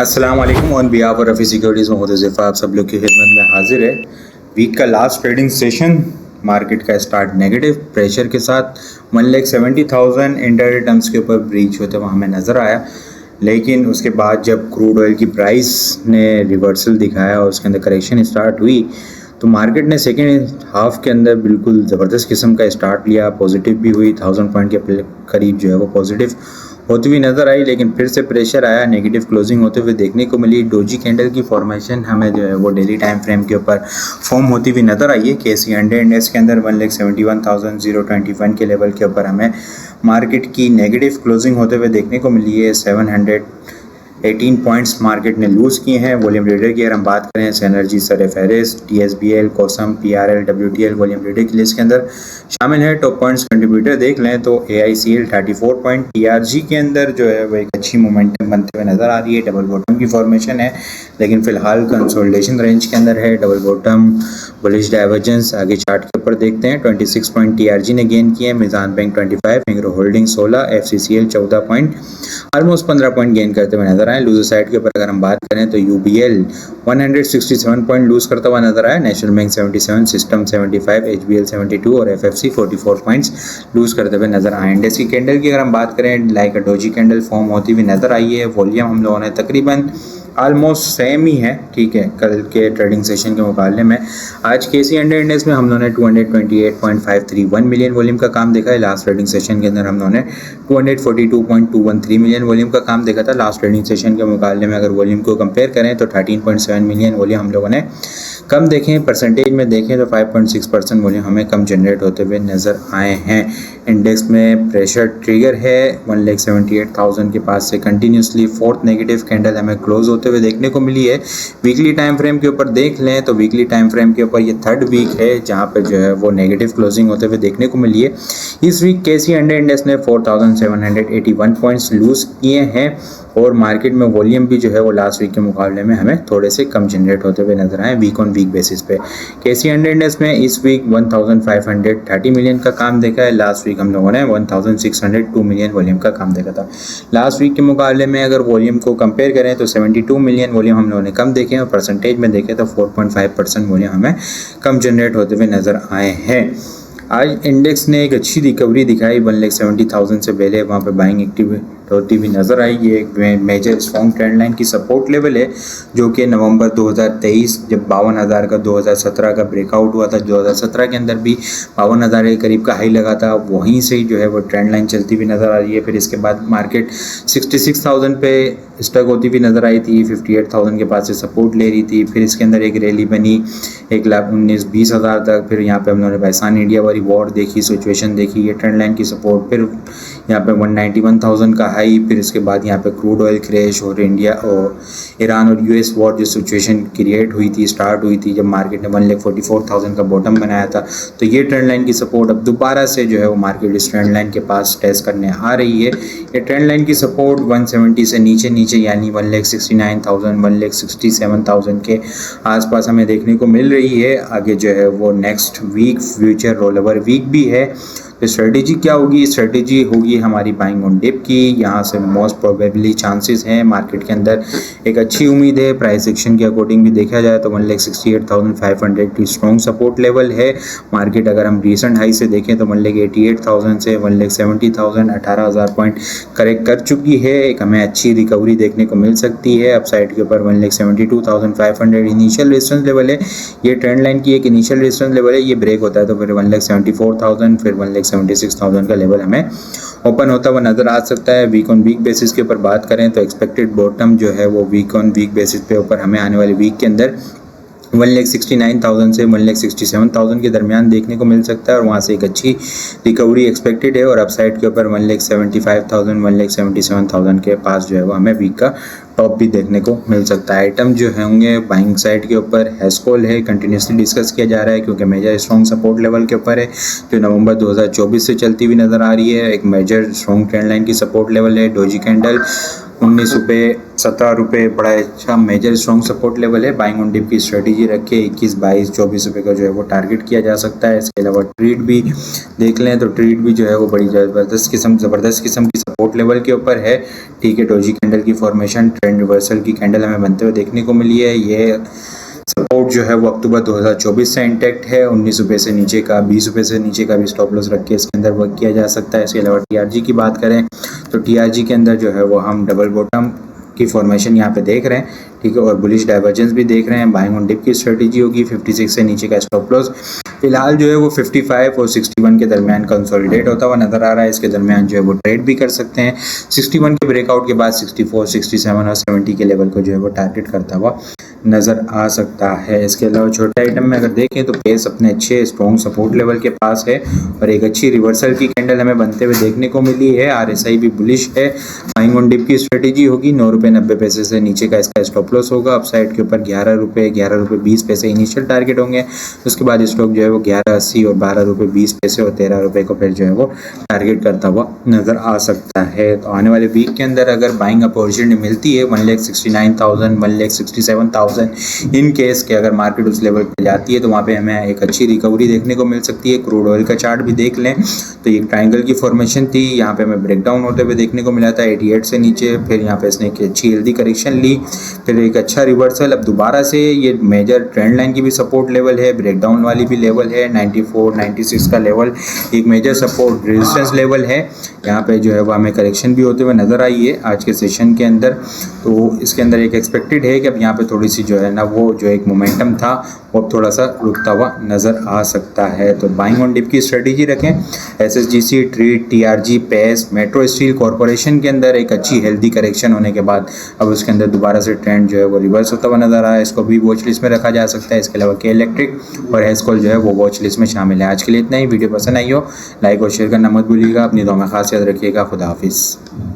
अस्सलाम वालेकुम। On behalf of Rafi securities में हुज़ैफ़ा आप सब लोग की खिदमत में हाजिर है। वीक का लास्ट ट्रेडिंग सेशन मार्केट का स्टार्ट नेगेटिव प्रेशर के साथ 1,70,000 इंटरडे टर्म्स के ऊपर ब्रीच होते हुए हमें नज़र आया, लेकिन उसके बाद जब क्रूड ऑयल की प्राइस ने रिवर्सल दिखाया और उसके अंदर करेक्शन स्टार्ट हुई तो मार्केट ने सेकेंड हाफ के अंदर बिल्कुल ज़बरदस्त किस्म का स्टार्ट लिया। पॉजिटिव भी हुई, 1000 पॉइंट के करीब जो है वो पॉजिटिव होती हुई नज़र आई, लेकिन फिर से प्रेशर आया, नेगेटिव क्लोजिंग होते हुए देखने को मिली। डोजी कैंडल की फॉर्मेशन हमें जो है वो डेली टाइम फ्रेम के ऊपर फॉर्म होती हुई नज़र आई है। KC 100 इंडेक्स के अंदर 1,71,021 के लेवल के ऊपर हमें मार्केट की नेगेटिव क्लोजिंग होते हुए देखने को मिली है। 718 पॉइंट्स मार्केट ने लूज़ किए हैं। वॉल्यूम लीडर की अगर हम बात करें, एनर्जी, सर फेरिस, TSBL, कोसम, PRL, WTL वॉल्यूम लीडर की लिस्ट के अंदर शामिल है। टॉप पॉइंट्स कंट्रीब्यूटर देख लें तो AICL 34 पॉइंट, TRG के अंदर जो है वो एक अच्छी मोमेंटम बनते हुए नज़र आ रही है। डबल बॉटम की फॉर्मेशन है, लेकिन फिलहाल कंसोलिडेशन रेंज के अंदर है। डबल बॉटम, बुलिश डाइवर्जेंस आगे चार्ट के ऊपर देखते हैं। 26 पॉइंट TRG ने गेन किए, Meezan bank 25, agro holding 16, FCCL 14 point, almost 15 point gain करते हुए नजर आए। लूजर साइड के ऊपर अगर हम बात करें तो UBL 167 पॉइंट लूज करता हुआ नजर आया, नेशनल बैंक 77, सिस्टम 75, HBL 72 और FFC 44 पॉइंट्स लूज करते हुए नजर आए। इंडेक्स की कैंडल की अगर हम बात करें, लाइक डोजी कैंडल फॉर्म होती हुई नजर आई है। वॉल्यूम हम लोगों ने तकरीबन ऑलमोस्ट सेम ही है, ठीक है, कल के ट्रेडिंग सेशन के मुकाबले में। आज KC 100 इंडेक्स में हम लोगों ने 228.531 मिलियन वॉल्यूम का काम देखा है। लास्ट ट्रेडिंग सेशन के अंदर हम लोगों ने 242.213 मिलियन वॉल्यूम का काम देखा था। लास्ट ट्रेडिंग सेशन के मुकाबले में अगर वॉल्यूम को कंपेयर करें तो 13.7 मिलियन वॉल्यूम हम लोगों ने कम देखें। परसेंटेज में देखें तो 5.6% वॉल्यूम हमें कम जनरेट होते हुए नज़र आए हैं। इंडेक्स में प्रेशर ट्रिगर है 1,78,000 के पास से कंटिन्यूसली फोर्थ नेगेटिव कैंडल हमें क्लोज होते हुए देखने को मिली है। वीकली टाइम फ्रेम के ऊपर देख लें तो वीकली टाइम फ्रेम के ऊपर ये थर्ड वीक है जहां पर जो है वो नेगेटिव क्लोजिंग होते हुए देखने को मिली है। इस वीक KC 100 इंडेक्स ने 4,781 पॉइंट्स लूज किए हैं और मार्केट में वॉल्यूम भी जो है वो लास्ट वीक के मुकाबले में हमें थोड़े से कम जनरेट होते हुए नजर आए वीक ऑन वीक बेसिस पे। KC 100 इंडेक्स में इस वीक 1,530 मिलियन का काम देखा है। लास्ट वीक हम लोगों ने 1,602 मिलियन वॉल्यूम का काम देखा था। लास्ट वीक के मुकाबले में अगर वॉल्यूम को कंपेयर करें तो 72 मिलियन वॉल्यूम हम लोगों ने कम देखे और परसेंटेज में देखें तो 4.5% वॉल्यूम हमें कम जनरेट होते हुए नजर आए हैं। आज इंडेक्स ने एक अच्छी रिकवरी दिखाई, 1,70,000 से पहले वहाँ पे बाइंग एक्टिविटी होती हुई नज़र आई। ये एक मेजर स्ट्रॉन्ग ट्रेंड लाइन की सपोर्ट लेवल है जो कि नवंबर 2023 जब 52,000 का 2017 का ब्रेकआउट हुआ था, 2017 के अंदर भी 52,000 के करीब का हाई लगा था, वहीं से ही जो है वो ट्रेंड लाइन चलती हुई नज़र आ रही है। फिर इसके बाद मार्केट 66,000 पे स्टक होती हुई नज़र आई थी, 58,000 के पास से सपोर्ट ले रही थी। फिर इसके अंदर एक रैली बनी 1,19,20,000 तक। फिर यहाँ पे हम लोगों ने पाकिस्तान इंडिया वाली वॉर देखी, सिचुएशन देखी, ये ट्रेंड लाइन की सपोर्ट। फिर यहाँ पे 191,000 का हाई। फिर इसके बाद यहाँ पे क्रूड ऑयल क्रैश और इंडिया और ईरान और US वॉर जो सिचुएशन क्रिएट हुई थी, स्टार्ट हुई थी, जब मार्केट ने 1,44,000 का बॉटम बनाया था, तो ये ट्रेंड लाइन की सपोर्ट अब दोबारा से जो है वो मार्केट इस ट्रेंड लाइन के पास टेस्ट करने आ रही है। ये ट्रेंड लाइन की सपोर्ट 170 से नीचे यानी 1,69,000 1,67,000 के आसपास हमें देखने को मिल रही है। आगे जो है वो next week future roll over week भी है। तो स्ट्रेटेजी क्या होगी? स्ट्रेटेजी होगी हमारी बाइंग ऑन डिप की। यहाँ से मोस्ट प्रोबेबली चांसेस हैं मार्केट के अंदर एक अच्छी उम्मीद है। प्राइस एक्शन के अकॉर्डिंग भी देखा जाए तो 1,68,500 की स्ट्रॉन्ग सपोर्ट लेवल है। मार्केट अगर हम रिसेंट हाई से देखें तो 1,88,000 से 1,70,000 18,000 पॉइंट करेक्ट कर चुकी है। एक हमें अच्छी रिकवरी देखने को मिल सकती है। अपसाइड के ऊपर 1,72,500 इनिशियल रेजिस्टेंस लेवल है। ये ट्रेंड लाइन की एक इनिशियल रेजिस्टेंस लेवल है। ये ब्रेक होता है तो फिर 1,74,000 फिर 1,76,000 का लेवल हमें ओपन होता हुआ नजर आ सकता है। वीक ऑन वीक बेसिस के ऊपर बात करें तो एक्सपेक्टेड बॉटम जो है वो वीक ऑन वीक बेसिस पे ऊपर हमें आने वाले वीक के अंदर 1,69,000 से 1,67,000 के दरमियान देखने को मिल सकता है और वहाँ से एक अच्छी रिकवरी एक्सपेक्टेड है। और अपसाइड के ऊपर 1,75,000 1,77,000 के पास जो है वो हमें वीक का टॉप भी देखने को मिल सकता है। आइटम जो होंगे बाइंग साइड के ऊपर हेस्कोल है, कंटिन्यूसली डिस्कस किया जा रहा है क्योंकि मेजर स्ट्रॉन्ग सपोर्ट लेवल के ऊपर है जो नवंबर 2024 से चलती हुई नज़र आ रही है। एक मेजर स्ट्रॉन्ग ट्रेंड लाइन की सपोर्ट लेवल है। डोजी कैंडल ₹19 ₹17 बड़ा अच्छा मेजर स्ट्रॉन्ग सपोर्ट लेवल है। बाइंग ऑन डिप की स्ट्रेटेजी रख के 21, 22, ₹24 का जो है वो टारगेट किया जा सकता है। इसके अलावा ट्रेड भी देख लें तो ट्रेड भी जो है वो बड़ी ज़बरदस्त किस्म की सपोर्ट लेवल के ऊपर है। ठीक है, डोजी कैंडल की फॉर्मेशन ट्रेंड रिवर्सल की कैंडल हमें बनते हुए देखने को मिली है। ये सपोर्ट जो है वो अक्टूबर 2024 से इंटैक्ट है। ₹19 से नीचे का, ₹20 से नीचे का भी स्टॉप लॉस रख के इसके अंदर वर्क किया जा सकता है। इसके अलावा टीआरजी की बात करें तो टीआरजी के अंदर जो है वो हम डबल बॉटम की फॉर्मेशन यहाँ पे देख रहे हैं। ठीक है, और बुलिश डाइवर्जेंस भी देख रहे हैं। बाइंग ऑन डिप की स्ट्रेटेजी होगी। 56 से नीचे का स्टॉप लॉस फिलहाल जो है वो 55 और 61 के दरमियान कंसोलिडेट होता हुआ नजर आ रहा है। इसके दरमियान जो है वो ट्रेड भी कर सकते हैं। 61 के ब्रेकआउट के बाद 64, 67 और 70 के लेवल को जो है वो टारगेट करता हुआ नजर आ सकता है। इसके अलावा छोटे आइटम में अगर देखें तो पेस अपने अच्छे स्ट्रॉन्ग सपोर्ट लेवल के पास है और एक अच्छी रिवर्सल की कैंडल हमें बनते हुए देखने को मिली है। आरएसआई भी बुलिश है। बाइंग ऑन डिप की स्ट्रेटेजी होगी। ₹9.90 से नीचे का इसका स्टॉप लॉस होगा। अपसाइड के ऊपर ₹11.20 इनिशियल टारगेट होंगे। उसके बाद स्टॉक जो है वो 11.80 और ₹12.20 और ₹13 को फिर जो है वो टारगेट करता हुआ नजर आ सकता है। तो आने वाले वीक के अंदर अगर बाइंग अपॉर्चुनिटी मिलती है 1,69,000, 1,67,000 इन केस के अगर मार्केट उस लेवल पे जाती है तो वहाँ पे हमें एक अच्छी रिकवरी देखने को मिल सकती है। क्रूड ऑयल का चार्ट भी देख लें तो ये ट्रायंगल की फॉर्मेशन थी। यहाँ पे हमें ब्रेकडाउन होते हुए देखने को मिला था 88 से नीचे। फिर यहाँ पे इसने एक अच्छी हेल्दी करेक्शन ली, फिर एक अच्छा रिवर्सल। अब दोबारा से ये मेजर ट्रेंड लाइन की भी सपोर्ट लेवल है, ब्रेकडाउन वाली भी लेवल है। 94, 96 का लेवल एक मेजर सपोर्ट रेजिस्टेंस लेवल है। यहाँ पे जो है वो हमें करेक्शन भी होते हुए नजर आई है आज के सेशन के अंदर। तो इसके अंदर एक एक्सपेक्टेड है कि अब यहाँ पे थोड़ी सी जो है ना वो जो एक मोमेंटम था वो अब थोड़ा सा रुकता हुआ नजर आ सकता है। तो बाइंग ऑन डिप की स्ट्रेटेजी रखें। SSGC, Treet, TRG, Pace, Metro Steel Corporation के अंदर एक अच्छी हेल्दी करेक्शन होने के बाद अब उसके अंदर दोबारा से ट्रेंड जो है वो रिवर्स होता हुआ नजर आ रहा है। इसको भी वॉच लिस्ट में रखा जा सकता है। इसके अलावा के इलेक्ट्रिक और हेस्कॉल जो है वो वॉच लिस्ट में शामिल है। आज के लिए इतना ही। वीडियो पसंद आई हो लाइक और शेयर करना मत भूलिएगा। अपनी दुआ में खास याद रखिएगा। खुदा हाफिज़।